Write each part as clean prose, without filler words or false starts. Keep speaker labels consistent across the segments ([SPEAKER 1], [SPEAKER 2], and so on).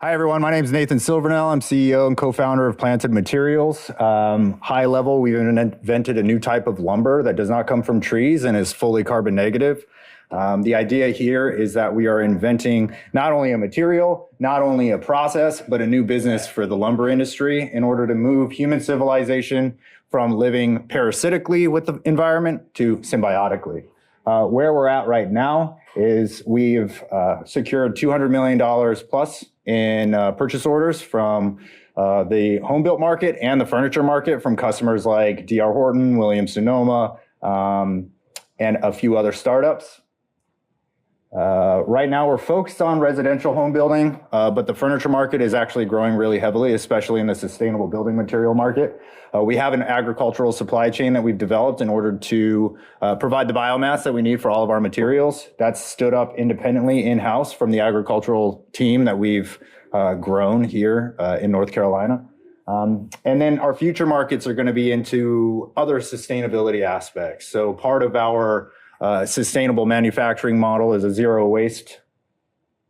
[SPEAKER 1] Hi, everyone. My name is Nathan Silvernail. I'm CEO and co-founder of Planted Materials. High level, we've invented a new type of lumber that does not come from trees and is fully carbon negative. The idea here is that we are inventing not only a material, not only a process, but a new business for the lumber industry in order to move human civilization from living parasitically with the environment to symbiotically. Where we're at right now is we've secured $200 million plus in purchase orders from the home built market and the furniture market from customers like D.R. Horton, Williams-Sonoma, and a few other startups. Right now we're focused on residential home building, but the furniture market is actually growing really heavily, especially in the sustainable building material market. We have an agricultural supply chain that we've developed in order to provide the biomass that we need for all of our materials. That's stood up independently in-house from the agricultural team that we've grown here in North Carolina. And then our future markets are going to be into other sustainability aspects. So part of our sustainable manufacturing model is a zero waste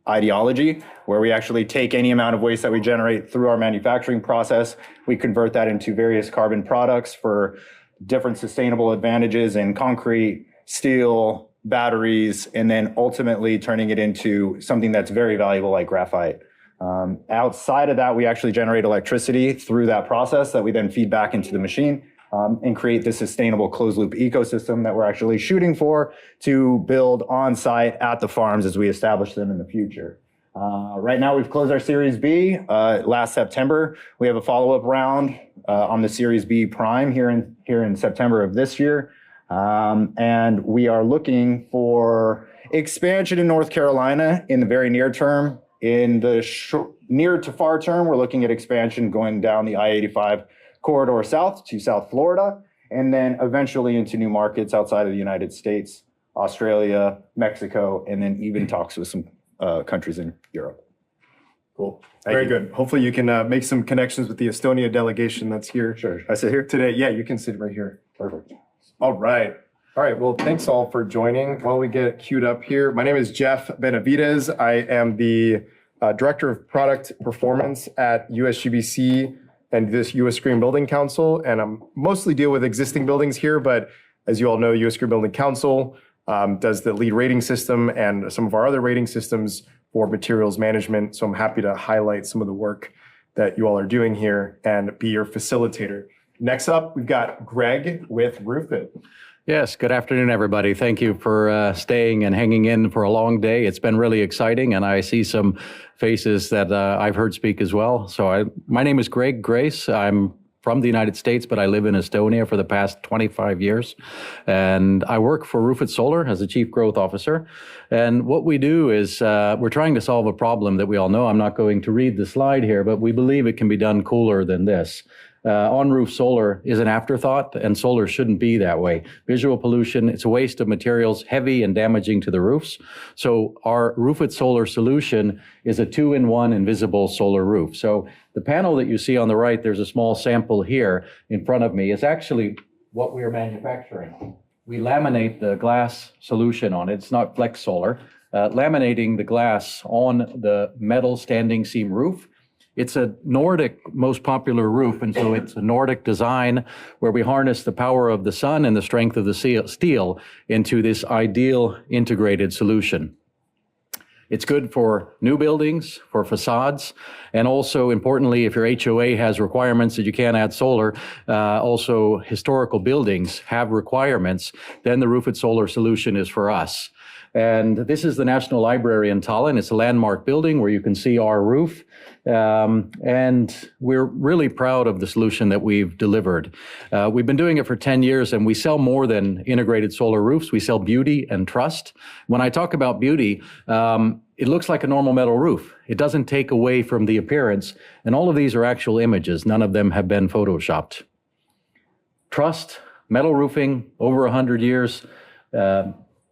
[SPEAKER 1] ideology, where we actually take any amount of waste that we generate through our manufacturing process. We convert that into various carbon products for different sustainable advantages in concrete, steel, batteries, and then ultimately turning it into something that's very valuable like graphite. Outside of that, we actually generate electricity through that process that we then feed back into the machine. And create this sustainable closed loop ecosystem that we're actually shooting for to build on site at the farms as we establish them in the future. Right now, we've closed our Series B last September. We have a follow-up round on the Series B Prime here in September of this year. And we are looking for expansion in North Carolina in the very near term. In the near to far term, we're looking at expansion going down the I-85 corridor south to South Florida, and then eventually into new markets outside of the United States, Australia, Mexico, and then even talks with some countries in Europe.
[SPEAKER 2] Cool. Very good. Hopefully you can make some connections with the Estonia delegation that's here.
[SPEAKER 1] Sure. I sit here
[SPEAKER 2] today. Yeah, you can sit right here.
[SPEAKER 1] Perfect.
[SPEAKER 2] All right. All right. Well, thanks all for joining. While we get queued up here, my name is Jeff Benavides. I am the Director of Product Performance at USGBC and this U.S. Green Building Council, and I'm mostly deal with existing buildings here, but as you all know, U.S. Green Building Council does the lead rating system and some of our other rating systems for materials management, so I'm happy to highlight some of the work that you all are doing here and be your facilitator. Next up, we've got Greg with Roofit.
[SPEAKER 3] Yes, good afternoon, everybody. Thank you for staying and hanging in for a long day. It's been really exciting, and I see some faces that I've heard speak as well. So my name is Greg Grace. I'm from the United States, but I live in Estonia for the past 25 years. And I work for Roofit Solar as a Chief Growth Officer. And what we do is we're trying to solve a problem that we all know. I'm not going to read the slide here, but we believe it can be done cooler than this. On-roof solar is an afterthought, and solar shouldn't be that way. Visual pollution, it's a waste of materials, heavy and damaging to the roofs. So our Roofit solar solution is a 2-in-1 invisible solar roof. So the panel that you see on the right, there's a small sample here in front of me, is actually what we're manufacturing. We laminate the glass solution on it. It's not flex solar. Laminating the glass on the metal standing seam roof. It's a Nordic most popular roof, and so it's a Nordic design where we harness the power of the sun and the strength of the steel into this ideal integrated solution. It's good for new buildings, for facades, and also importantly, if your HOA has requirements that you can't add solar, also historical buildings have requirements, then the Roofit solar solution is for us. And this is the National Library in Tallinn. It's a landmark building where you can see our roof. And we're really proud of the solution that we've delivered. We've been doing it for 10 years, and we sell more than integrated solar roofs. We sell beauty and trust. When I talk about beauty, it looks like a normal metal roof. It doesn't take away from the appearance. And all of these are actual images. None of them have been photoshopped. Trust, metal roofing, over 100 years.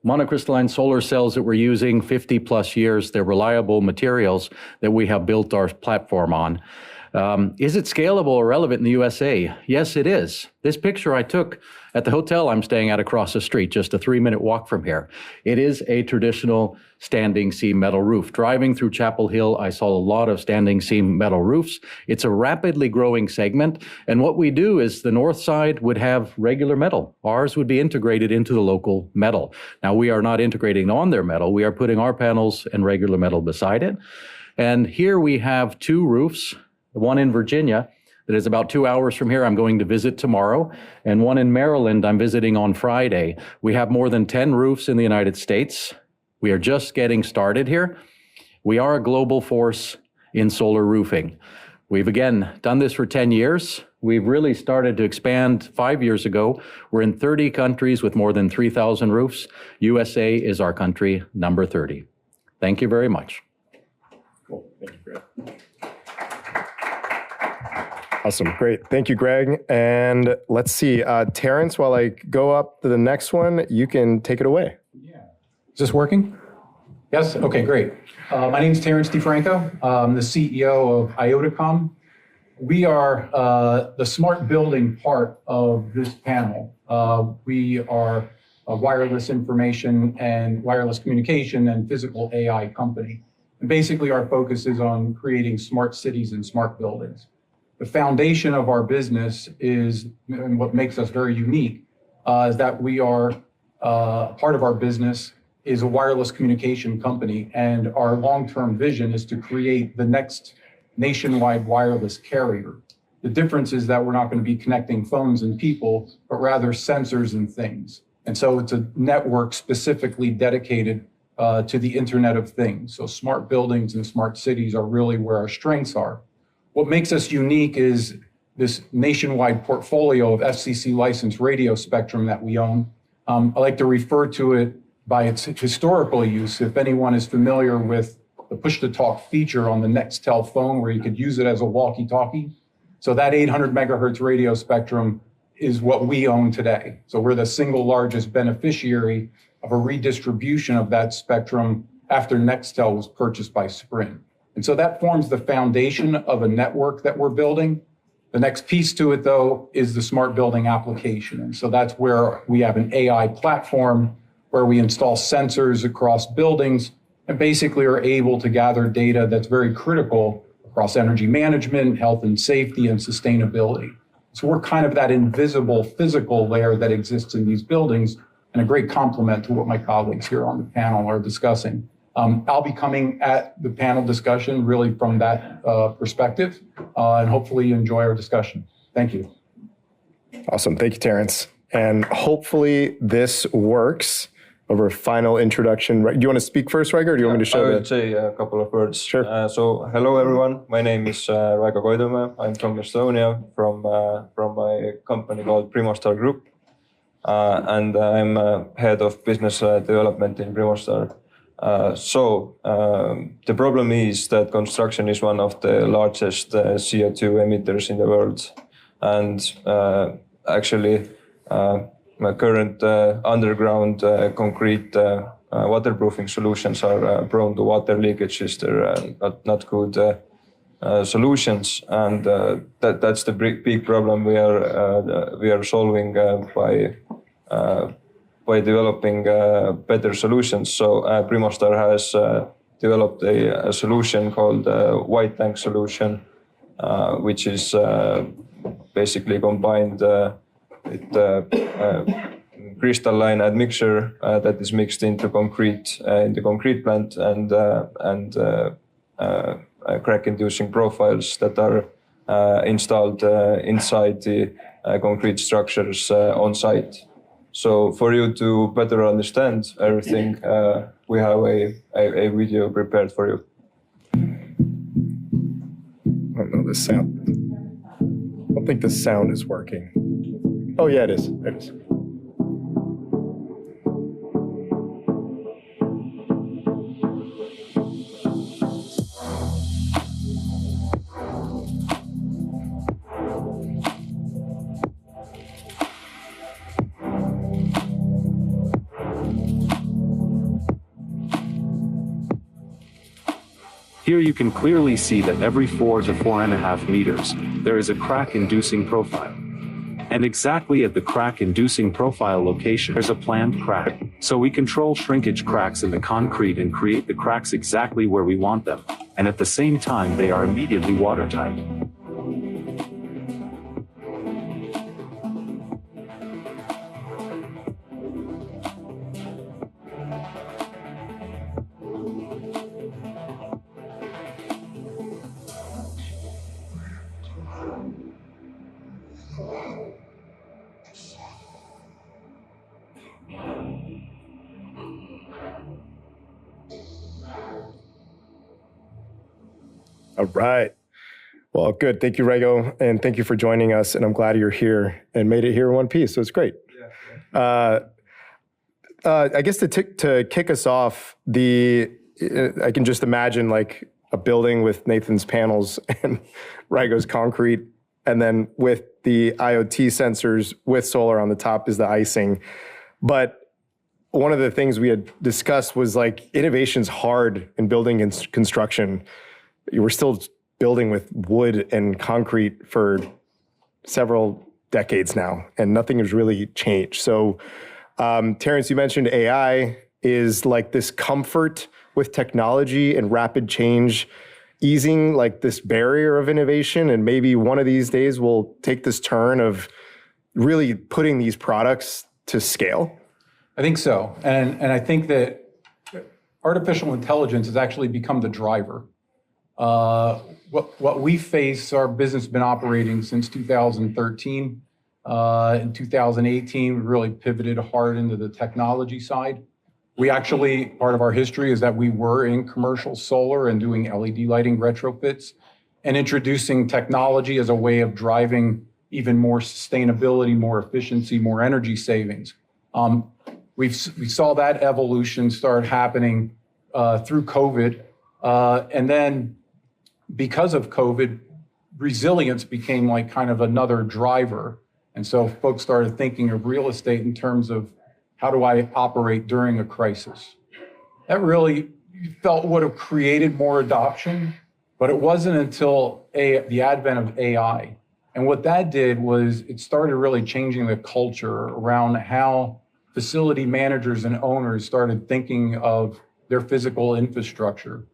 [SPEAKER 3] Monocrystalline solar cells that we're using 50 plus years. They're reliable materials that we have built our platform on. Is it scalable or relevant in the USA? Yes, it is. This picture I took at the hotel I'm staying at across the street, just a 3-minute walk from here. It is a traditional standing seam metal roof. Driving through Chapel Hill, I saw a lot of standing seam metal roofs. It's a rapidly growing segment. And what we do is the north side would have regular metal. Ours would be integrated into the local metal. Now, we are not integrating on their metal. We are putting our panels and regular metal beside it. And here we have 2 roofs, one in Virginia that is about 2 hours from here. I'm going to visit tomorrow, and one in Maryland I'm visiting on Friday. We have more than 10 roofs in the United States. We are just getting started here. We are a global force in solar roofing. We've again done this for 10 years. We've really started to expand 5 years ago. We're in 30 countries with more than 3,000 roofs. USA is our country number 30. Thank you very much.
[SPEAKER 2] Cool. Thank you, Greg. Awesome. Great. Thank you, Greg. And let's see, Terrence, while I go up to the next one, you can take it away.
[SPEAKER 4] Yeah. Is this working? Yes? Okay, great. My name is Terrence DeFranco. I'm the CEO of IotaComm. We are the smart building part of this panel. We are a wireless information and wireless communication and physical AI company. And basically, our focus is on creating smart cities and smart buildings. The foundation of our business is, and what makes us very unique, is that we are, part of our business is a wireless communication company, and our long-term vision is to create the next nationwide wireless carrier. The difference is that we're not going to be connecting phones and people, but rather sensors and things. And so it's a network specifically dedicated to the Internet of Things. So smart buildings and smart cities are really where our strengths are. What makes us unique is this nationwide portfolio of FCC licensed radio spectrum that we own. I like to refer to it by its historical use. If anyone is familiar with the push-to-talk feature on the Nextel phone where you could use it as a walkie-talkie. So that 800 megahertz radio spectrum is what we own today. So we're the single largest beneficiary of a redistribution of that spectrum after Nextel was purchased by Sprint. And so that forms the foundation of a network that we're building. The next piece to it, though, is the smart building application. And so that's where we have an AI platform where we install sensors across buildings and basically are able to gather data that's very critical across energy management, health and safety, and sustainability. So we're kind of that invisible physical layer that exists in these buildings, and a great complement to what my colleagues here on the panel are discussing. I'll be coming at the panel discussion really from that perspective, and hopefully you enjoy our discussion. Thank you.
[SPEAKER 2] Awesome. Thank you, Terrence. And hopefully this works. Over a final introduction. Do you want to speak first, Raigo, or do you want me to show
[SPEAKER 5] I would say a couple of words.
[SPEAKER 2] Sure.
[SPEAKER 5] So hello, everyone. My name is Raigo Koidumae. I'm from Estonia, from my company called Primostar Group. And I'm head of business development in Primostar. The problem is that construction is one of the largest CO2 emitters in the world. And actually, my current underground concrete waterproofing solutions are prone to water leakages. They're not good solutions, and that's the big problem we are solving by developing better solutions. So Primostar has developed a solution called white tank solution, which is basically combined crystalline admixture that is mixed into concrete plant and crack-inducing profiles that are installed inside the concrete structures on site. So for you to better understand everything, we have a video prepared for you.
[SPEAKER 2] I don't know the sound. I don't think the sound is working. Oh, yeah, it is. It is.
[SPEAKER 6] Here you can clearly see that every 4 to 4.5 meters, there is a crack-inducing profile. And exactly at the crack-inducing profile location, there's a planned crack. So we control shrinkage cracks in the concrete and create the cracks exactly where we want them. And at the same time, they are immediately watertight.
[SPEAKER 2] All right. Well, good. Thank you, Raigo, and thank you for joining us. And I'm glad you're here and made it here in one piece. So it's great. I guess to kick us off, I can just imagine like a building with Nathan's panels and Raigo's concrete, and then with the IoT sensors with solar on the top is the icing. But one of the things we had discussed was like innovation's hard in building and construction. You were still building with wood and concrete for several decades now, and nothing has really changed. So, Terrence, you mentioned AI is like this comfort with technology and rapid change, easing like this barrier of innovation. And maybe one of these days we'll take this turn of really putting these products to scale.
[SPEAKER 4] I think so. And I think that artificial intelligence has actually become the driver. What we face, our business has been operating since 2013. In 2018, we really pivoted hard into the technology side. We actually, part of our history is that we were in commercial solar and doing LED lighting retrofits and introducing technology as a way of driving even more sustainability, more efficiency, more energy savings. We saw that evolution start happening through COVID. And then because of COVID, resilience became like kind of another driver. And so folks started thinking of real estate in terms of how do I operate during a crisis? That really felt would have created more adoption, but it wasn't until the advent of AI. And what that did was it started really changing the culture around how facility managers and owners started thinking of their physical infrastructure.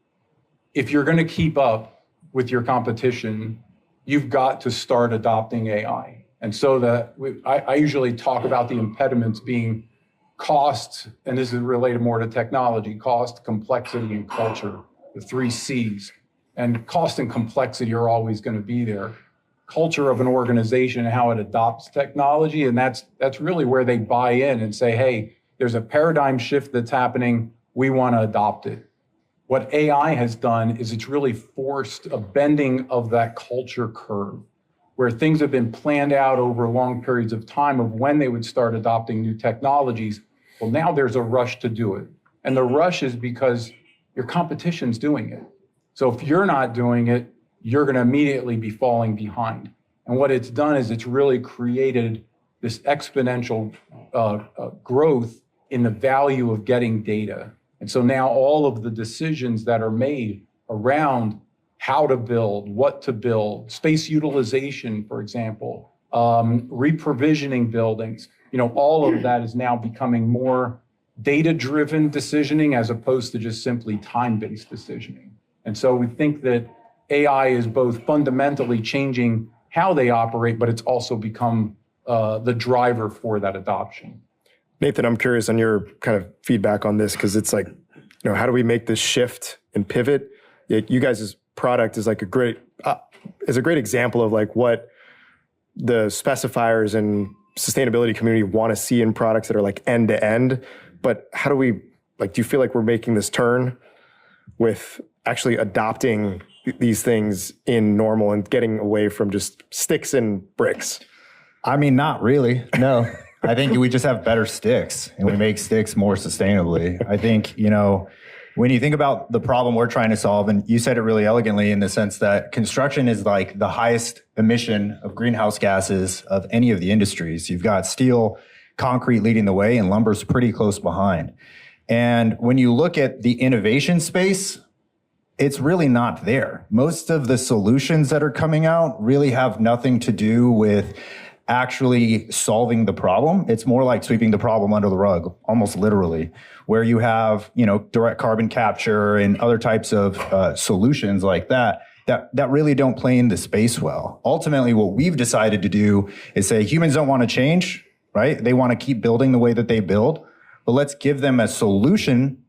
[SPEAKER 4] If you're going to keep up with your competition, you've got to start adopting AI. And so I usually talk about the impediments being cost, and this is related more to technology, cost, complexity, and culture, the 3 C's. And cost and complexity are always going to be there. Culture of an organization and how it adopts technology, and that's really where they buy in and say, hey, there's a paradigm shift that's happening, we want to adopt it. What AI has done is it's really forced a bending of that culture curve, where things have been planned out over long periods of time of when they would start adopting new technologies. Well, now there's a rush to do it. And the rush is because your competition's doing it. So if you're not doing it, you're going to immediately be falling behind. And what it's done is it's really created this exponential growth in the value of getting data. And so now all of the decisions that are made around how to build, what to build, space utilization, for example, reprovisioning buildings, all of that is now becoming more data-driven decisioning as opposed to just simply time-based decisioning. And so we think that AI is both fundamentally changing how they operate, but it's also become the driver for that adoption.
[SPEAKER 2] Nathan, I'm curious on your kind of feedback on this, because it's like, how do we make this shift and pivot? You guys' product is like a great example of like what the specifiers and sustainability community want to see in products that are like end to end. But how do we, do you feel like we're making this turn with actually adopting these things in normal and getting away from just sticks and bricks?
[SPEAKER 1] I mean, not really, no. I think we just have better sticks and we make sticks more sustainably. I think, when you think about the problem we're trying to solve, and you said it really elegantly in the sense that construction is like the highest emission of greenhouse gases of any of the industries. You've got steel, concrete leading the way, and lumber's pretty close behind. And when you look at the innovation space, it's really not there. Most of the solutions that are coming out really have nothing to do with actually solving the problem. It's more like sweeping the problem under the rug, almost literally, where you have, direct carbon capture and other types of solutions like that really don't play in the space well. Ultimately, what we've decided to do is say humans don't want to change, right? They want to keep building the way that they build, but let's give them a solution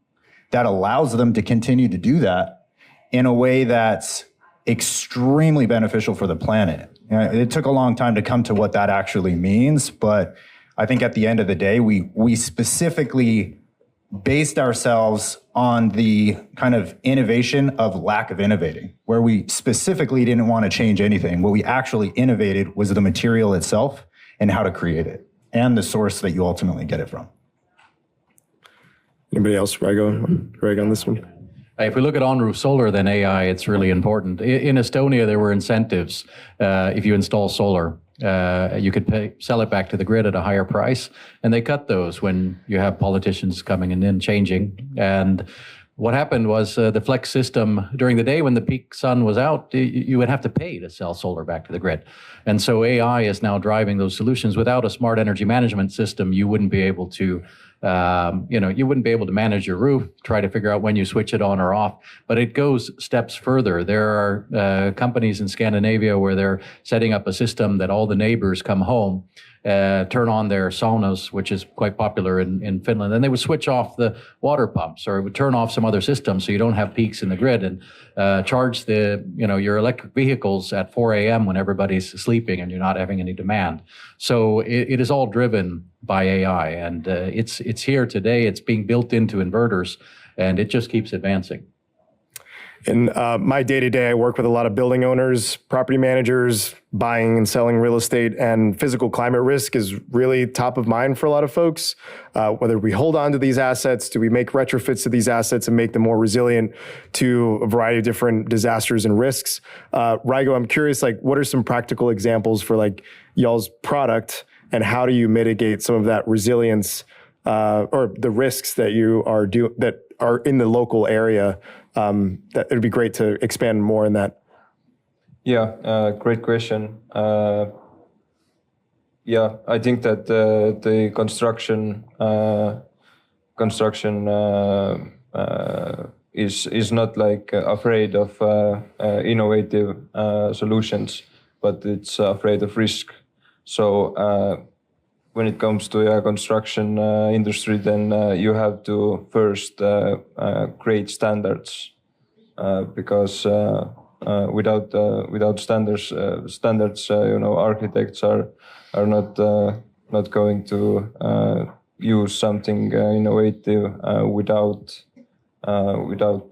[SPEAKER 1] that allows them to continue to do that in a way that's extremely beneficial for the planet. It took a long time to come to what that actually means, but I think at the end of the day, we specifically based ourselves on the kind of innovation of lack of innovating, where we specifically didn't want to change anything. What we actually innovated was the material itself and how to create it, and the source that you ultimately get it from.
[SPEAKER 2] Anybody else? Raigo, Greg, on this one?
[SPEAKER 3] If we look at on-roof solar, then AI, it's really important. In Estonia, there were incentives. If you install solar, you could sell it back to the grid at a higher price. And they cut those when you have politicians coming in and changing. And what happened was the flex system during the day when the peak sun was out, you would have to pay to sell solar back to the grid. And so AI is now driving those solutions. Without a smart energy management system, you wouldn't be able to you wouldn't be able to manage your roof, try to figure out when you switch it on or off. But it goes steps further. There are companies in Scandinavia where they're setting up a system that all the neighbors come home, turn on their saunas, which is quite popular in Finland, and they would switch off the water pumps, or it would turn off some other system so you don't have peaks in the grid, and charge your electric vehicles at 4 a.m. when everybody's sleeping and you're not having any demand. So it is all driven by AI, and it's here today. It's being built into inverters, and it just keeps advancing.
[SPEAKER 2] In my day-to-day, I work with a lot of building owners, property managers, buying and selling real estate, and physical climate risk is really top of mind for a lot of folks. Whether we hold on to these assets, do we make retrofits to these assets and make them more resilient to a variety of different disasters and risks? Raigo, I'm curious, what are some practical examples for y'all's product, and how do you mitigate some of that resilience or the risks that that are in the local area? That it'd be great to expand more in that.
[SPEAKER 5] Yeah, great question. I think that the construction is not afraid of innovative solutions, but it's afraid of risk. So when it comes to construction industry, then you have to first create standards, because without standards, architects are not going to use something innovative without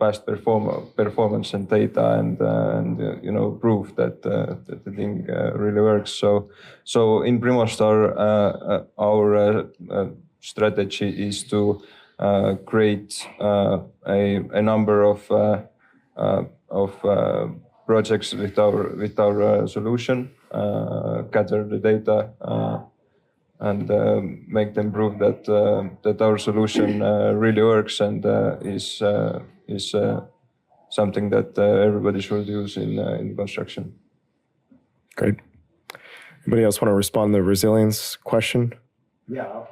[SPEAKER 5] past performance and data and proof that the thing really works. So in Primostar, our strategy is to create a number of projects with our solution, gather the data, and make them prove that our solution really works and is something that everybody should use in construction.
[SPEAKER 2] Great. Anybody else want to respond to the resilience question?
[SPEAKER 1] Yeah.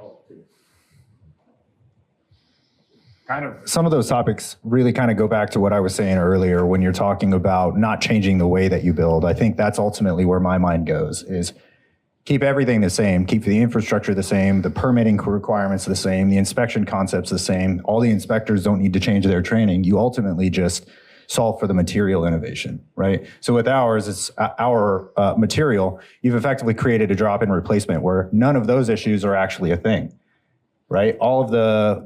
[SPEAKER 1] Some of those topics really kind of go back to what I was saying earlier when you're talking about not changing the way that you build. I think that's ultimately where my mind goes, is keep everything the same, keep the infrastructure the same, the permitting requirements the same, the inspection concepts the same. All the inspectors don't need to change their training. You ultimately just solve for the material innovation, right? So with ours, it's our material. You've effectively created a drop-in replacement where none of those issues are actually a thing, right? All of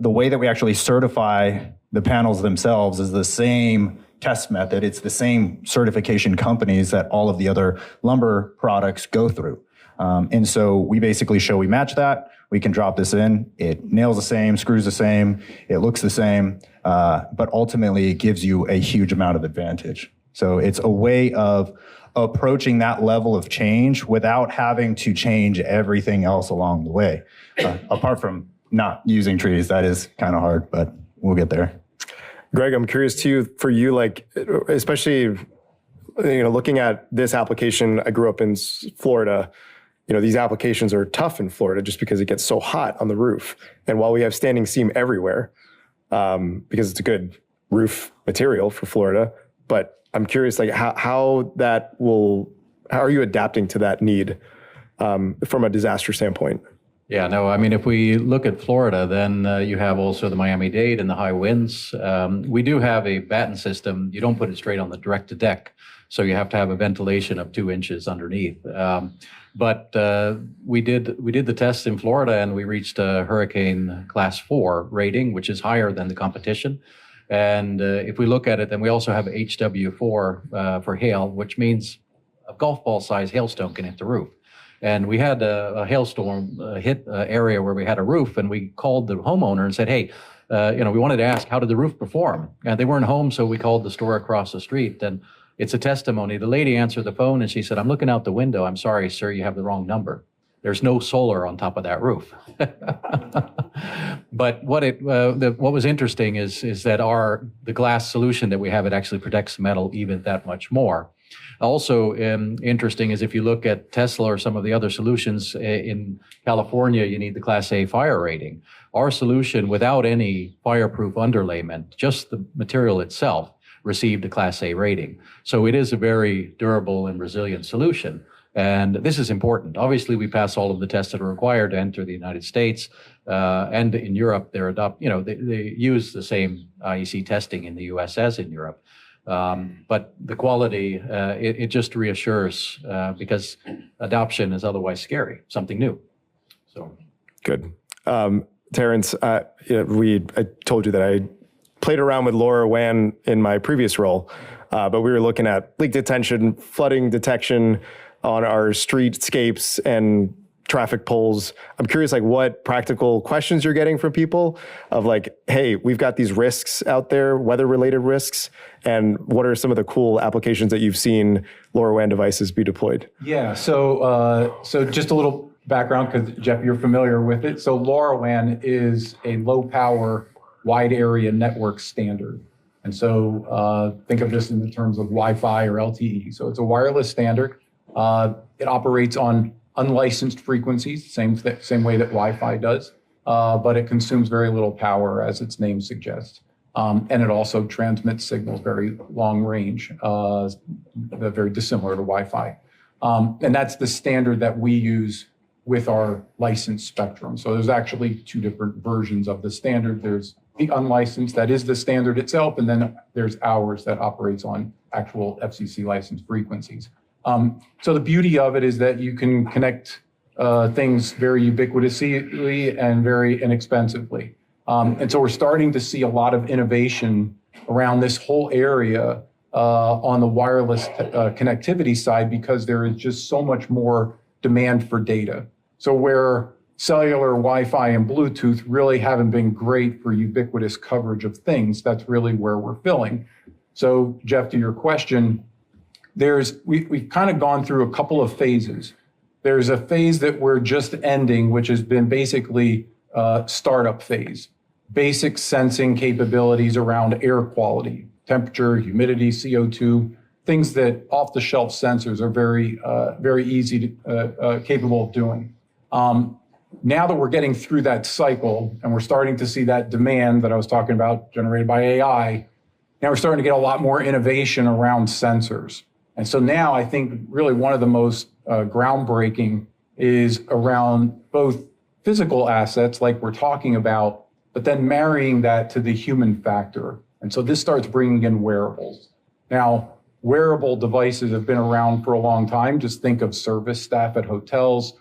[SPEAKER 1] the way that we actually certify the panels themselves is the same test method. It's the same certification companies that all of the other lumber products go through. And so we basically show we match that. We can drop this in. It nails the same, screws the same, it looks the same, but ultimately it gives you a huge amount of advantage. So it's a way of approaching that level of change without having to change everything else along the way. Apart from not using trees, that is kind of hard, but we'll get there.
[SPEAKER 2] Greg, I'm curious too, for you, like, especially, looking at this application, I grew up in Florida. These applications are tough in Florida just because it gets so hot on the roof. And while we have standing seam everywhere, because it's a good roof material for Florida, but I'm curious, like, how are you adapting to that need from a disaster standpoint?
[SPEAKER 3] Yeah, no, I mean, if we look at Florida, then you have also the Miami-Dade and the high winds. We do have a batten system. You don't put it straight on the direct to deck. So you have to have a ventilation of 2 inches underneath. But we did the tests in Florida, and we reached a hurricane class 4 rating, which is higher than the competition. And if we look at it, then we also have HW4 for hail, which means a golf ball size hailstone can hit the roof. And we had a hailstorm hit an area where we had a roof, and we called the homeowner and said, hey, we wanted to ask, how did the roof perform? And they weren't home, so we called the store across the street. And it's a testimony. The lady answered the phone, and she said, I'm looking out the window. I'm sorry, sir, you have the wrong number. There's no solar on top of that roof. But what was interesting is that the glass solution that we have, it actually protects the metal even that much more. Also interesting is if you look at Tesla or some of the other solutions in California, you need the Class A fire rating. Our solution, without any fireproof underlayment, just the material itself, received a Class A rating. So it is a very durable and resilient solution. And this is important. Obviously, we pass all of the tests that are required to enter the United States. And in Europe, they use the same IEC testing in the US as in Europe. But the quality, it just reassures because adoption is otherwise scary, something new. So
[SPEAKER 2] good. Terrence, I told you that I played around with LoRaWAN in my previous role, but we were looking at leak detection, flooding detection on our streetscapes and traffic poles. I'm curious, like, what practical questions you're getting from people of like, hey, we've got these risks out there, weather-related risks, and what are some of the cool applications that you've seen LoRaWAN devices be deployed?
[SPEAKER 4] Yeah, so just a little background, because Jeff, you're familiar with it. So LoRaWAN is a low-power, wide area network standard. And so think of this in the terms of Wi-Fi or LTE. So it's a wireless standard. It operates on unlicensed frequencies, same way that Wi-Fi does, but it consumes very little power, as its name suggests. And it also transmits signals very long range, very dissimilar to Wi-Fi. And that's the standard that we use with our licensed spectrum. So there's actually 2 different versions of the standard. There's the unlicensed, that is the standard itself, and then there's ours that operates on actual FCC licensed frequencies. So the beauty of it is that you can connect things very ubiquitously and very inexpensively. And so we're starting to see a lot of innovation around this whole area on the wireless connectivity side, because there is just so much more demand for data. So where cellular, Wi-Fi, and Bluetooth really haven't been great for ubiquitous coverage of things, that's really where we're filling. So Jeff, to your question, we've kind of gone through a couple of phases. There's a phase that we're just ending, which has been basically startup phase. Basic sensing capabilities around air quality, temperature, humidity, CO2, things that off-the-shelf sensors are very easy to capable of doing. Now that we're getting through that cycle and we're starting to see that demand that I was talking about generated by AI, now we're starting to get a lot more innovation around sensors. And so now I think really one of the most groundbreaking is around both physical assets like we're talking about, but then marrying that to the human factor. And so this starts bringing in wearables. Now, wearable devices have been around for a long time. Just think of service staff at hotels,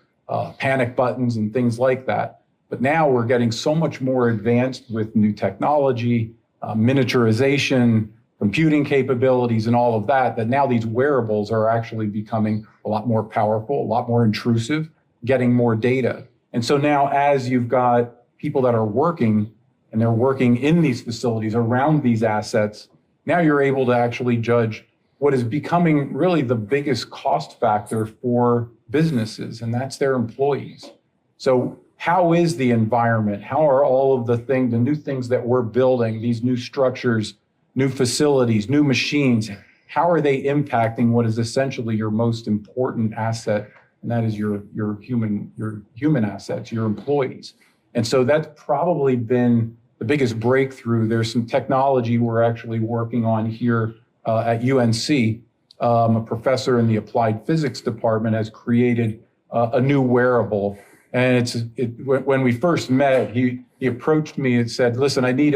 [SPEAKER 4] panic buttons and things like that. But now we're getting so much more advanced with new technology, miniaturization, computing capabilities and all of that, that now these wearables are actually becoming a lot more powerful, a lot more intrusive, getting more data. And so now as you've got people that are working, and they're working in these facilities around these assets, now you're able to actually judge what is becoming really the biggest cost factor for businesses, and that's their employees. So how is the environment? How are all of the new things that we're building, these new structures, new facilities, new machines, how are they impacting what is essentially your most important asset, and that is your human assets, your employees. And so that's probably been the biggest breakthrough. There's some technology we're actually working on here at UNC. A professor in the applied physics department has created a new wearable. And when we first met, he approached me and said, listen, I need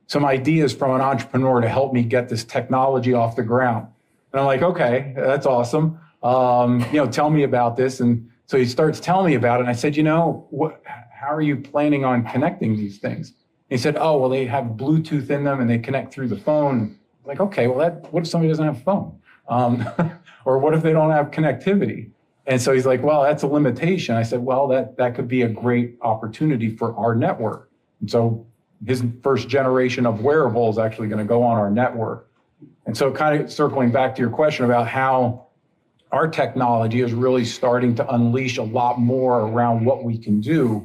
[SPEAKER 4] some ideas from an entrepreneur to help me get this technology off the ground. And I'm like, okay, that's awesome. Tell me about this. And so he starts telling me about it. And I said, how are you planning on connecting these things? And he said, oh, well, they have Bluetooth in them and they connect through the phone. I'm like, okay, well, what if somebody doesn't have a phone? Or what if they don't have connectivity? And so he's like, well, that's a limitation. I said, well, that could be a great opportunity for our network. And so his first generation of wearables is actually going to go on our network. And so kind of circling back to your question about how our technology is really starting to unleash a lot more around what we can do.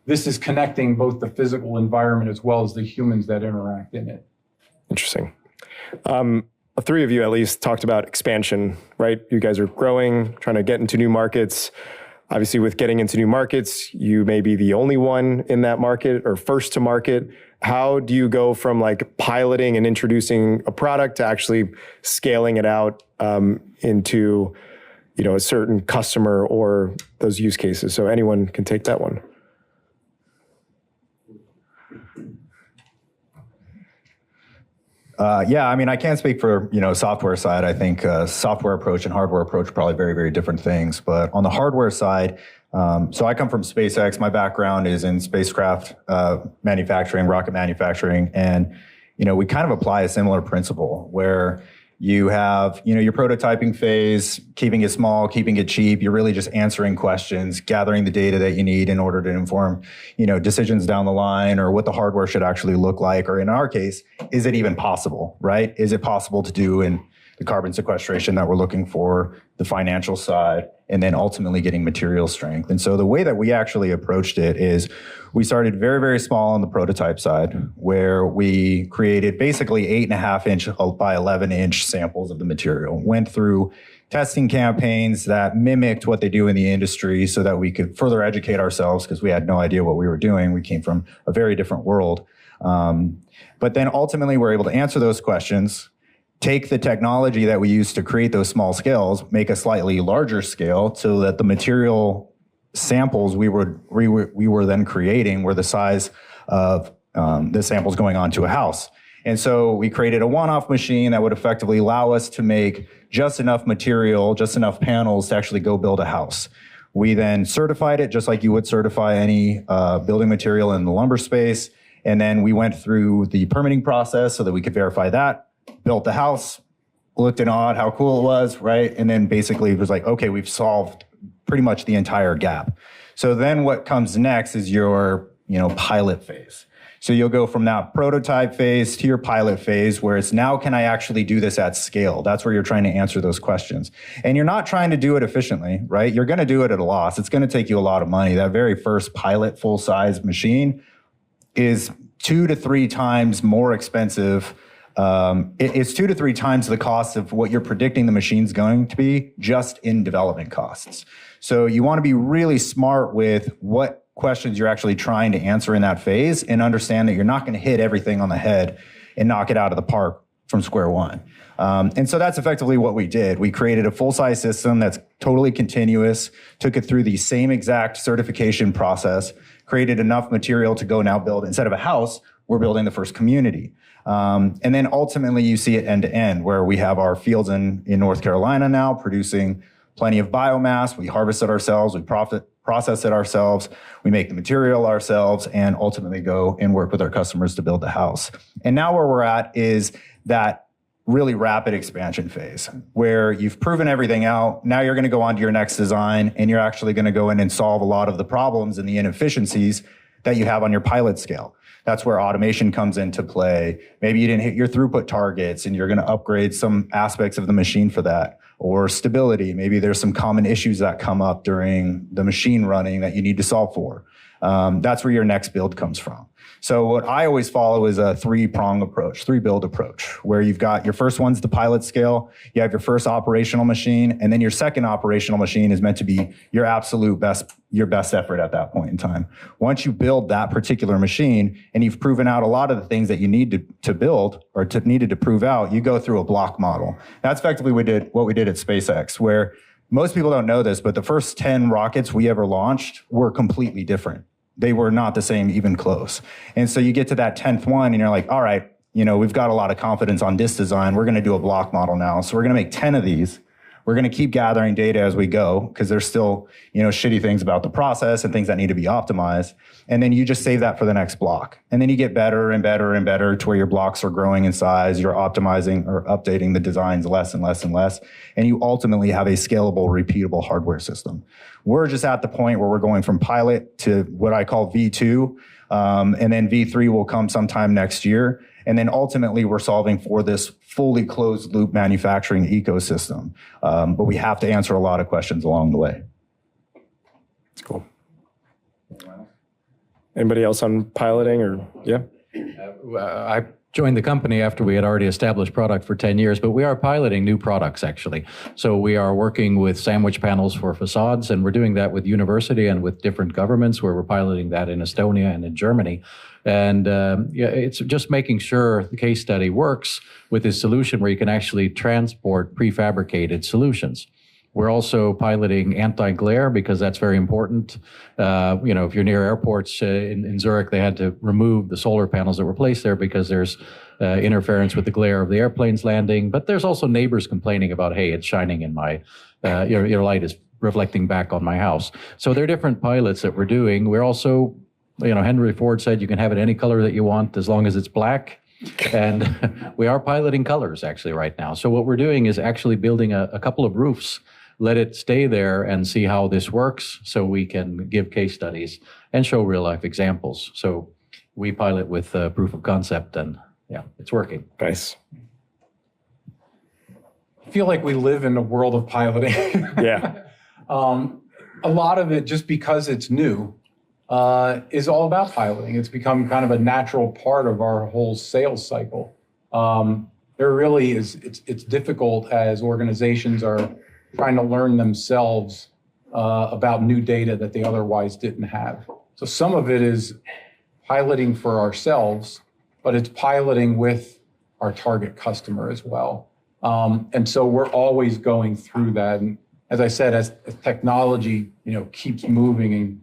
[SPEAKER 4] This is connecting both the physical environment as well as the humans that interact in it.
[SPEAKER 2] Interesting. The three of you at least talked about expansion, right? You guys are growing, trying to get into new markets. Obviously, with getting into new markets, you may be the only one in that market or first to market. How do you go from like piloting and introducing a product to actually scaling it out into, a certain customer or those use cases? So anyone can take that one.
[SPEAKER 1] I can't speak for, software side. I think software approach and hardware approach are probably very, very different things. But on the hardware side, so I come from SpaceX. My background is in spacecraft manufacturing, rocket manufacturing. And, we kind of apply a similar principle where you have, your prototyping phase, keeping it small, keeping it cheap. You're really just answering questions, gathering the data that you need in order to inform, decisions down the line or what the hardware should actually look like. Or in our case, is it even possible, right? Is it possible to do in the carbon sequestration that we're looking for, the financial side, and then ultimately getting material strength. And so the way that we actually approached it is we started very, very small on the prototype side, where we created basically 8.5-inch by 11-inch samples of the material, went through testing campaigns that mimicked what they do in the industry so that we could further educate ourselves because we had no idea what we were doing. We came from a very different world. But then ultimately we're able to answer those questions, take the technology that we used to create those small scales, make a slightly larger scale so that the material samples we were then creating were the size of the samples going onto a house. And so we created a one-off machine that would effectively allow us to make just enough material, just enough panels to actually go build a house. We then certified it just like you would certify any building material in the lumber space. And then we went through the permitting process so that we could verify that, built the house, looked and awed how cool it was, right? And then basically it was like, okay, we've solved pretty much the entire gap. So then what comes next is your, pilot phase. So you'll go from that prototype phase to your pilot phase where it's now, can I actually do this at scale? That's where you're trying to answer those questions. And you're not trying to do it efficiently, right? You're going to do it at a loss. It's going to take you a lot of money. That very first pilot full-size machine is 2 to 3 times more expensive. It's 2 to 3 times the cost of what you're predicting the machine's going to be just in development costs. So you want to be really smart with what questions you're actually trying to answer in that phase and understand that you're not going to hit everything on the head and knock it out of the park from square one. And so that's effectively what we did. We created a full-size system that's totally continuous, took it through the same exact certification process, created enough material to go now build, instead of a house, we're building the first community. And then ultimately you see it end to end, where we have our fields in North Carolina now producing plenty of biomass. We harvest it ourselves, we process it ourselves, we make the material ourselves, and ultimately go and work with our customers to build the house. And now where we're at is that really rapid expansion phase where you've proven everything out. Now you're going to go on to your next design and you're actually going to go in and solve a lot of the problems and the inefficiencies that you have on your pilot scale. That's where automation comes into play. Maybe you didn't hit your throughput targets and you're going to upgrade some aspects of the machine for that. Or stability. Maybe there's some common issues that come up during the machine running that you need to solve for. that's where your next build comes from. So what I always follow is a three-prong approach, three-build approach, where you've got your first one's the pilot scale, you have your first operational machine, and then your second operational machine is meant to be your absolute best, your best effort at that point in time. Once you build that particular machine and you've proven out a lot of the things that you need to build or needed to prove out, you go through a block model. That's effectively what we did at SpaceX, where most people don't know this, but the first 10 rockets we ever launched were completely different. They were not the same, even close. And so you get to that 10th one and you're like, all right, we've got a lot of confidence on this design. We're going to do a block model now. So we're going to make 10 of these. We're going to keep gathering data as we go because there's still, shitty things about the process and things that need to be optimized. And then you just save that for the next block. And then you get better and better and better to where your blocks are growing in size. You're optimizing or updating the designs less and less and less. And you ultimately have a scalable, repeatable hardware system. We're just at the point where we're going from pilot to what I call V2. And then V3 will come sometime next year. And then ultimately, we're solving for this fully closed loop manufacturing ecosystem. But we have to answer a lot of questions along the way.
[SPEAKER 2] That's cool. Anybody else on piloting or, yeah?
[SPEAKER 3] I joined the company after we had already established product for 10 years, but we are piloting new products actually. So we are working with sandwich panels for facades, and we're doing that with university and with different governments, where we're piloting that in Estonia and in Germany. And it's just making sure the case study works with this solution where you can actually transport prefabricated solutions. We're also piloting anti-glare because that's very important. If you're near airports in Zurich, they had to remove the solar panels that were placed there because there's interference with the glare of the airplanes landing. But there's also neighbors complaining about, hey, it's shining in my, your light is reflecting back on my house. So there are different pilots that we're doing. We're also, Henry Ford said you can have it any color that you want as long as it's black. And we are piloting colors actually right now. So what we're doing is actually building a couple of roofs, let it stay there and see how this works so we can give case studies and show real life examples. So we pilot with proof of concept, and yeah, it's working.
[SPEAKER 2] Nice.
[SPEAKER 4] I feel like we live in a world of piloting.
[SPEAKER 2] Yeah.
[SPEAKER 4] A lot of it, just because it's new, is all about piloting. It's become kind of a natural part of our whole sales cycle. There really is, it's difficult as organizations are trying to learn themselves about new data that they otherwise didn't have. So some of it is piloting for ourselves, but it's piloting with our target customer as well. And so we're always going through that. And as I said, as technology, keeps moving and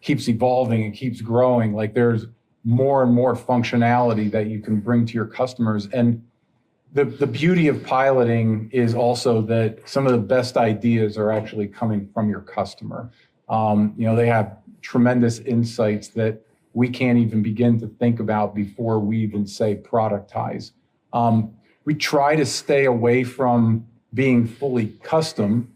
[SPEAKER 4] keeps evolving and keeps growing, like there's more and more functionality that you can bring to your customers. And the beauty of piloting is also that some of the best ideas are actually coming from your customer. They have tremendous insights that we can't even begin to think about before we even say productize. We try to stay away from being fully custom.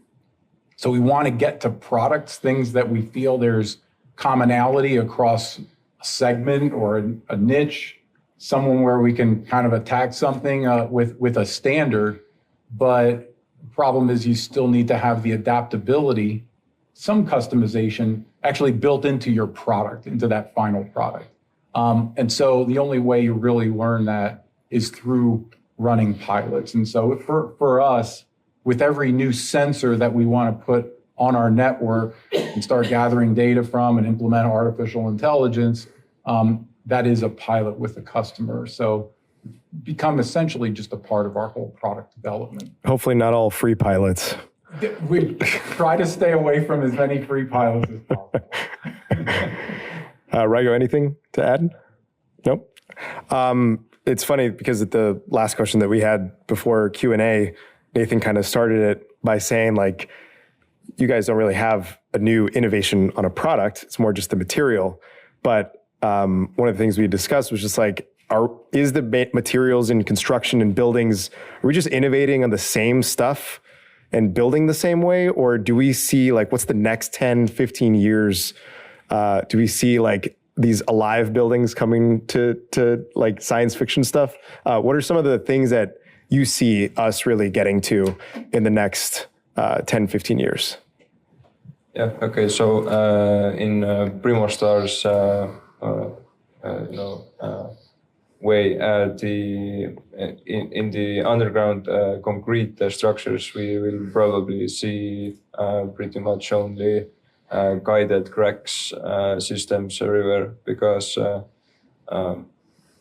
[SPEAKER 4] So we want to get to products, things that we feel there's commonality across a segment or a niche, someone where we can kind of attack something with a standard. But the problem is you still need to have the adaptability, some customization actually built into your product, into that final product. And so the only way you really learn that is through running pilots. And so for us, with every new sensor that we want to put on our network and start gathering data from and implement artificial intelligence, that is a pilot with a customer. So become essentially just a part of our whole product development.
[SPEAKER 2] Hopefully not all free pilots.
[SPEAKER 4] We try to stay away from as many free pilots as possible.
[SPEAKER 2] Raigo, anything to add? Nope. It's funny because at the last question that we had before Q&A, Nathan kind of started it by saying, like, you guys don't really have a new innovation on a product. It's more just the material. But one of the things we discussed was just like, is the materials in construction and buildings, are we just innovating on the same stuff and building the same way? Or do we see, like, what's the next 10, 15 years? Do we see like these alive buildings coming to like science fiction stuff? What are some of the things that you see us really getting to in the next 10, 15 years?
[SPEAKER 5] Yeah. Okay. So in Primostar's way, in the underground concrete structures, we will probably see pretty much only guided cracks systems everywhere, because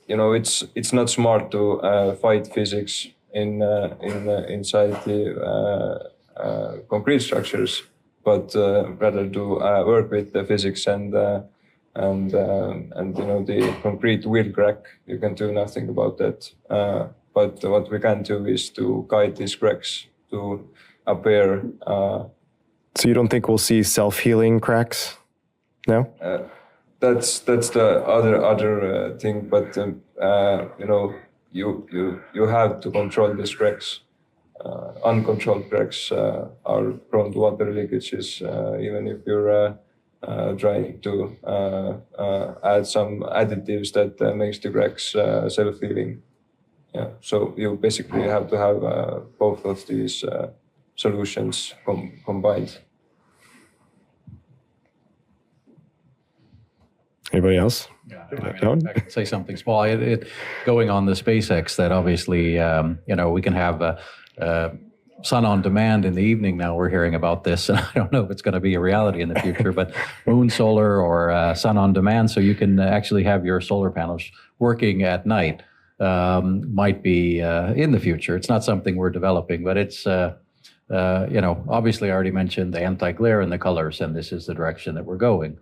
[SPEAKER 5] it's not smart to fight physics inside the concrete structures, but rather to work with the physics and the concrete will crack. You can do nothing about that. But what we can do is to guide these cracks to appear.
[SPEAKER 2] So you don't think we'll see self-healing cracks? No?
[SPEAKER 5] That's the other thing, but you have to control these cracks. Uncontrolled cracks are prone to water leakages, even if you're trying to add some additives that makes the cracks self-healing. Yeah, so you basically have to have both of these solutions combined.
[SPEAKER 2] Anybody else?
[SPEAKER 3] Yeah, I can say something small. Going on the SpaceX, that obviously, we can have sun on demand in the evening. Now we're hearing about this, and I don't know if it's going to be a reality in the future, but moon solar or sun on demand, so you can actually have your solar panels working at night, might be in the future. It's not something we're developing, but it's, obviously I already mentioned the anti-glare and the colors, and this is the direction that we're going.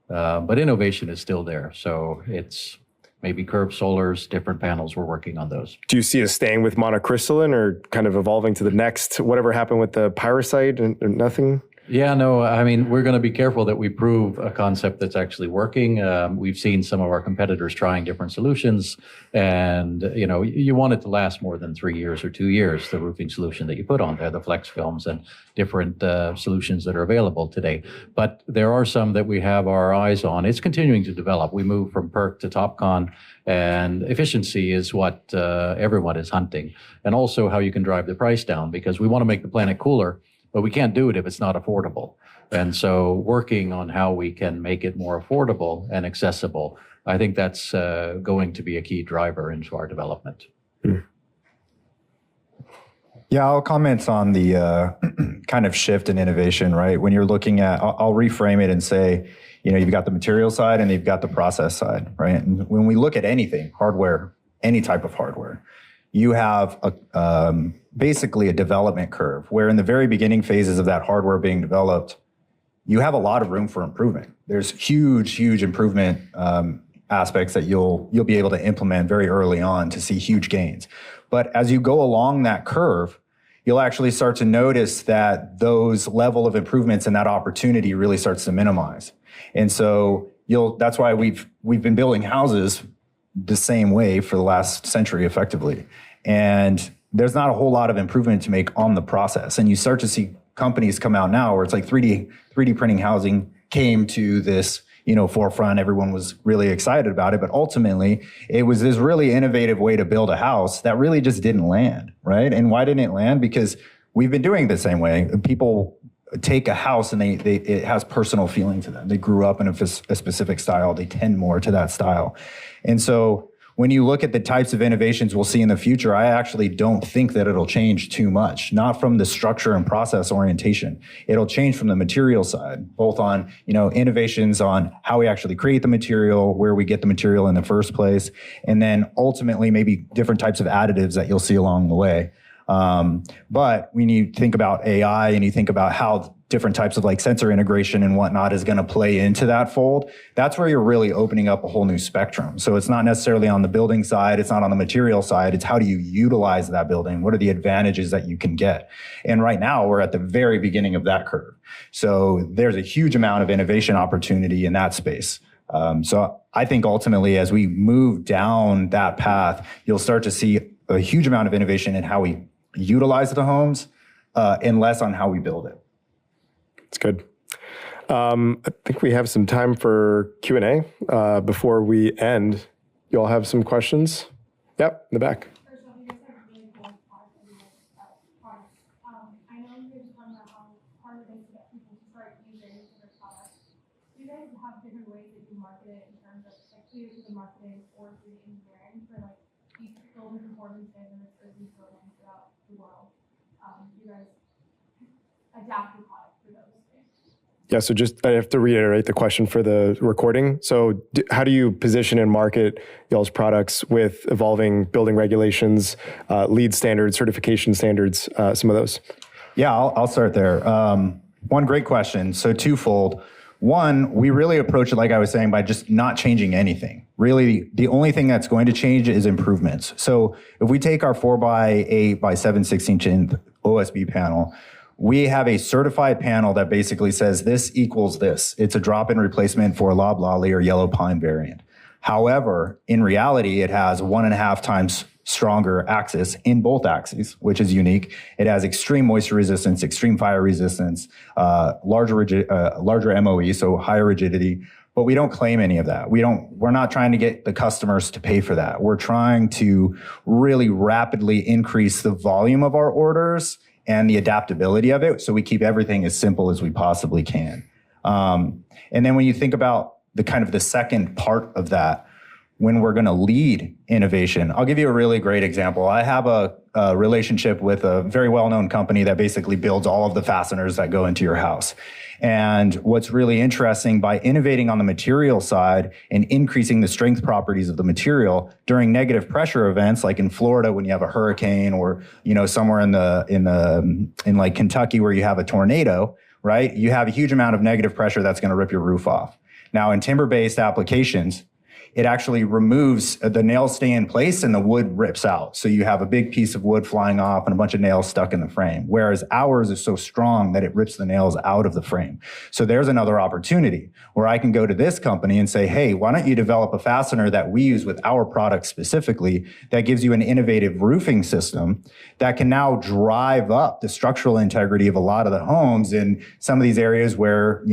[SPEAKER 3] But innovation is still there. So it's maybe curved solars, different panels. We're working on those.
[SPEAKER 2] Do you see us staying with monocrystalline or kind of evolving to the next, whatever happened with the pyrosite and nothing?
[SPEAKER 3] Yeah, no, I mean, we're going to be careful that we prove a concept that's actually working. We've seen some of our competitors trying different solutions, and, you want it to last more than 3 years or 2 years, the roofing solution that you put on there, the flex films and different solutions that are available today. But there are some that we have our eyes on. It's continuing to develop. We move from PERC to TOPCon, and efficiency is what everyone is hunting. And also how you can drive the price down, because we want to make the planet cooler, but we can't do it if it's not affordable. And so working on how we can make it more affordable and accessible, I think that's going to be a key driver into our development.
[SPEAKER 1] Yeah, I'll comment on the kind of shift in innovation, right? When you're looking at, I'll reframe it and say, you've got the material side and you've got the process side, right? And when we look at anything, hardware, any type of hardware, you have basically a development curve where in the very beginning phases of that hardware being developed, you have a lot of room for improvement. There's huge improvement aspects that you'll be able to implement very early on to see huge gains. But as you go along that curve, you'll actually start to notice that those level of improvements and that opportunity really starts to minimize. And so that's why we've been building houses the same way for the last century effectively. And there's not a whole lot of improvement to make on the process. And you start to see companies come out now where it's like 3D printing housing came to this, forefront. Everyone was really excited about it. But ultimately, it was this really innovative way to build a house that really just didn't land, right? And why didn't it land? Because we've been doing it the same way. People take a house and it has personal feeling to them. They grew up in a specific style. They tend more to that style. And so when you look at the types of innovations we'll see in the future, I actually don't think that it'll change too much, not from the structure and process orientation. It'll change from the material side, both on, innovations on how we actually create the material, where we get the material in the first place, and then ultimately maybe different types of additives that you'll see along the way. But when you think about AI and you think about how different types of like sensor integration and whatnot is going to play into that fold, that's where you're really opening up a whole new spectrum. So it's not necessarily on the building side, it's not on the material side, it's how do you utilize that building? What are the advantages that you can get? And right now we're at the very beginning of that curve. So there's a huge amount of innovation opportunity in that space. So I think ultimately as we move down that path, you'll start to see a huge amount of innovation in how we utilize the homes and less on how we build it.
[SPEAKER 2] That's good. I think we have some time for Q&A before we end. You all have some questions? Yep, in the back.
[SPEAKER 7] First off, you guys have really cool products. I know you were talking about how hard it is to get people to start using through the marketing or through the engineering for like these building performance standards or these buildings throughout the world, you guys adapt your product for those things?
[SPEAKER 2] Yeah, so just I have to reiterate the question for the recording. So how do you position and market y'all's products with evolving building regulations, LEED standards, certification standards, some of those?
[SPEAKER 1] Yeah, I'll start there. One great question. So twofold. One, we really approach it, like I was saying, by just not changing anything. Really, the only thing that's going to change is improvements. So if we take our 4x8 by 7/16 OSB panel, we have a certified panel that basically says this equals this. It's a drop-in replacement for loblolly or yellow pine variant. However, in reality, it has 1.5 times stronger axis in both axes, which is unique. It has extreme moisture resistance, extreme fire resistance, larger MOE, so higher rigidity. But we don't claim any of that. We're not trying to get the customers to pay for that. We're trying to really rapidly increase the volume of our orders and the adaptability of it, so we keep everything as simple as we possibly can. And then when you think about the second part of that, when we're going to lead innovation, I'll give you a really great example. I have a relationship with a very well-known company that basically builds all of the fasteners that go into your house. And what's really interesting, by innovating on the material side and increasing the strength properties of the material during negative pressure events, like in Florida when you have a hurricane, or somewhere in like Kentucky where you have a tornado, right? You have a huge amount of negative pressure that's going to rip your roof off. Now, in timber-based applications, it actually removes, the nails stay in place and the wood rips out. So you have a big piece of wood flying off and a bunch of nails stuck in the frame. Whereas ours is so strong that it rips the nails out of the frame. So there's another opportunity where I can go to this company and say, hey, why don't you develop a fastener that we use with our product specifically that gives you an innovative roofing system that can now drive up the structural integrity of a lot of the homes in some of these areas where,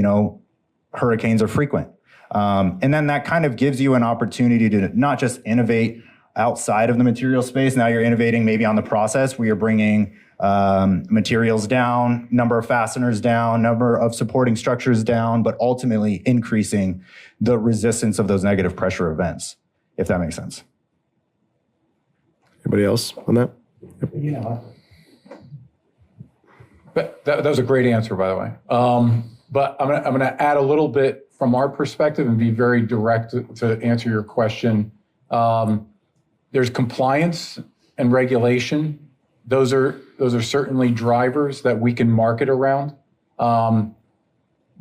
[SPEAKER 1] hurricanes are frequent. And then that kind of gives you an opportunity to not just innovate outside of the material space. Now you're innovating maybe on the process where you're bringing materials down, number of fasteners down, number of supporting structures down, but ultimately increasing the resistance of those negative pressure events, if that makes sense.
[SPEAKER 2] Anybody else on that?
[SPEAKER 4] Yeah. But that was a great answer, by the way. But I'm gonna add a little bit from our perspective and be very direct to answer your question. There's compliance and regulation. Those are certainly drivers that we can market around.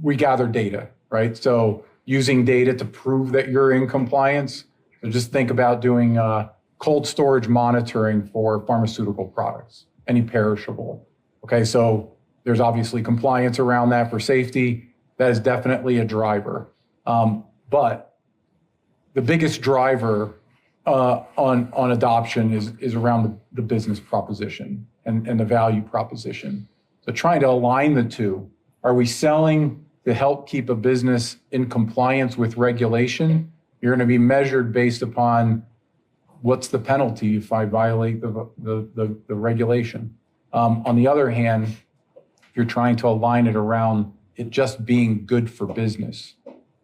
[SPEAKER 4] We gather data, right? So using data to prove that you're in compliance. So just think about doing cold storage monitoring for pharmaceutical products, any perishable. Okay, so there's obviously compliance around that for safety. That is definitely a driver. But the biggest driver on adoption is around the business proposition and the value proposition. So trying to align the two. Are we selling to help keep a business in compliance with regulation? You're going to be measured based upon what's the penalty if I violate the regulation. On the other hand, you're trying to align it around it just being good for business.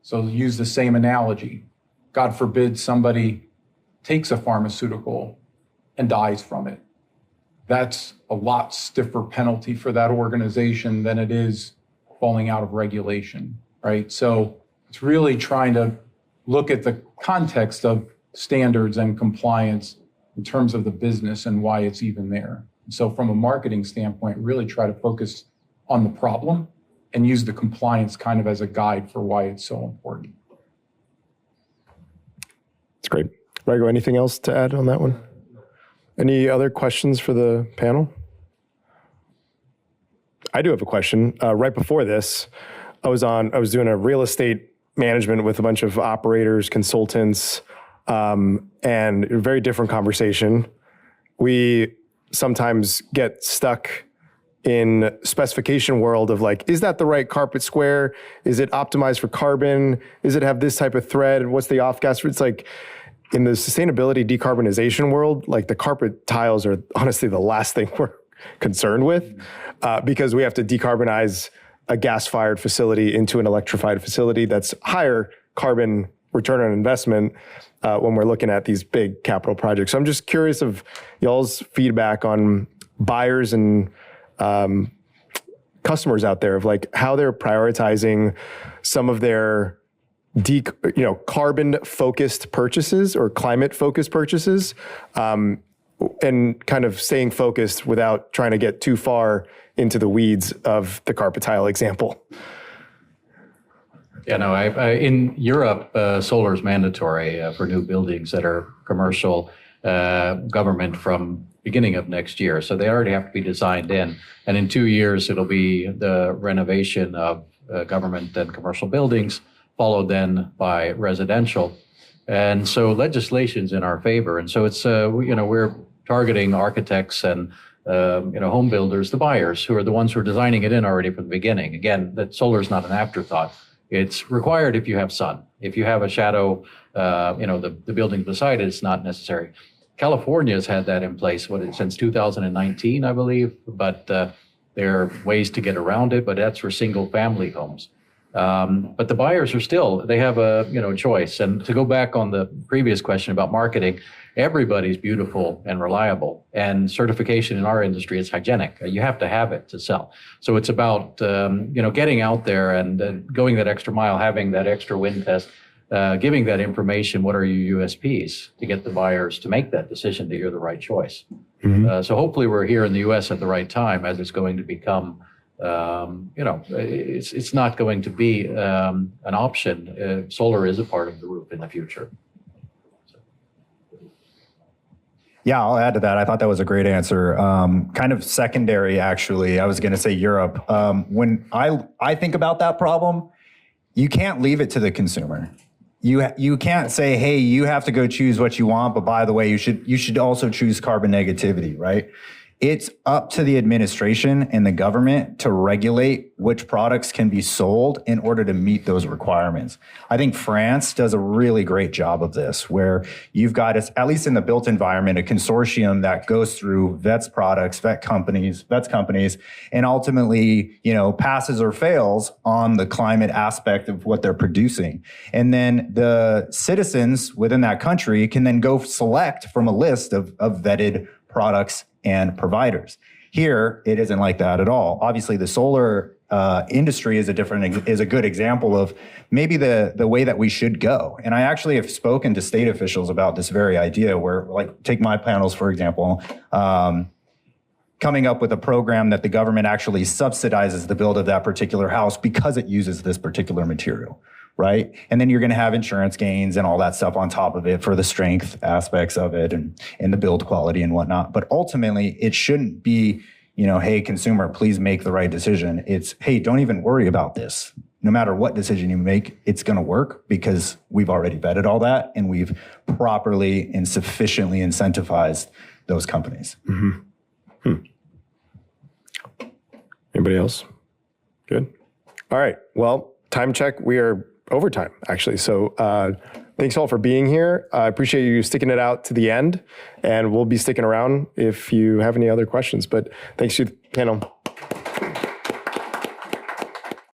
[SPEAKER 4] So use the same analogy. God forbid somebody takes a pharmaceutical and dies from it. That's a lot stiffer penalty for that organization than it is falling out of regulation, right? So it's really trying to look at the context of standards and compliance in terms of the business and why it's even there. So from a marketing standpoint, really try to focus on the problem and use the compliance kind of as a guide for why it's so important.
[SPEAKER 2] That's great. Raigo, anything else to add on that one? Any other questions for the panel? I do have a question. Right before this, I was doing a real estate management with a bunch of operators, consultants, and a very different conversation. We sometimes get stuck in specification world of like, is that the right carpet square? Is it optimized for carbon? Is it have this type of thread? What's the off gas? It's like in the sustainability decarbonization world, like the carpet tiles are honestly the last thing we're concerned with because we have to decarbonize a gas-fired facility into an electrified facility that's higher carbon return on investment when we're looking at these big capital projects. So I'm just curious of y'all's feedback on buyers and customers out there of like how they're prioritizing some of their carbon focused purchases or climate focused purchases, and kind of staying focused without trying to get too far into the weeds of the carpet tile example.
[SPEAKER 3] Yeah, no, in Europe, solar is mandatory for new buildings that are commercial government from beginning of next year. So they already have to be designed in. And in 2 years, it'll be the renovation of government and commercial buildings, followed then by residential. And so legislation's in our favor. And so it's, we're targeting architects and home builders, the buyers, who are the ones who are designing it in already from the beginning. Again, that solar is not an afterthought. It's required if you have sun. If you have a shadow, the building beside it, it's not necessary. California's had that in place since 2019, I believe, but there are ways to get around it, but that's for single family homes. But the buyers they have a choice. And to go back on the previous question about marketing, everybody's beautiful and reliable, and certification in our industry is hygienic. You have to have it to sell. So it's about getting out there and going that extra mile, having that extra wind test, giving that information. What are your USPs to get the buyers to make that decision that you're the right choice? Mm-hmm. So hopefully we're here in the U.S. at the right time, as it's going to become. It's not going to be an option. Solar is a part of the roof in the future.
[SPEAKER 1] Yeah, I'll add to that. I thought that was a great answer. Kind of secondary, actually. I was going to say Europe. When I think about that problem, you can't leave it to the consumer. You can't say, hey, you have to go choose what you want, but by the way, you should also choose carbon negativity, right? It's up to the administration and the government to regulate which products can be sold in order to meet those requirements. I think France does a really great job of this, where you've got, at least in the built environment, a consortium that goes through vets companies, and ultimately, passes or fails on the climate aspect of what they're producing. And then the citizens within that country can then go select from a list of vetted products and providers. Here, it isn't like that at all. Obviously, the solar industry is a good example of maybe the way that we should go. And I actually have spoken to state officials about this very idea, where, like, take my panels, for example, coming up with a program that the government actually subsidizes the build of that particular house because it uses this particular material. Right? And then you're going to have insurance gains and all that stuff on top of it for the strength aspects of it and the build quality and whatnot. But ultimately, it shouldn't be, hey, consumer, please make the right decision. It's, hey, don't even worry about this. No matter what decision you make, it's going to work because we've already vetted all that and we've properly and sufficiently incentivized those companies.
[SPEAKER 2] Mm-hmm. Anybody else? Good. All right. Well, time check. We are overtime, actually. So thanks all for being here. I appreciate you sticking it out to the end, and we'll be sticking around if you have any other questions. But thanks to the panel.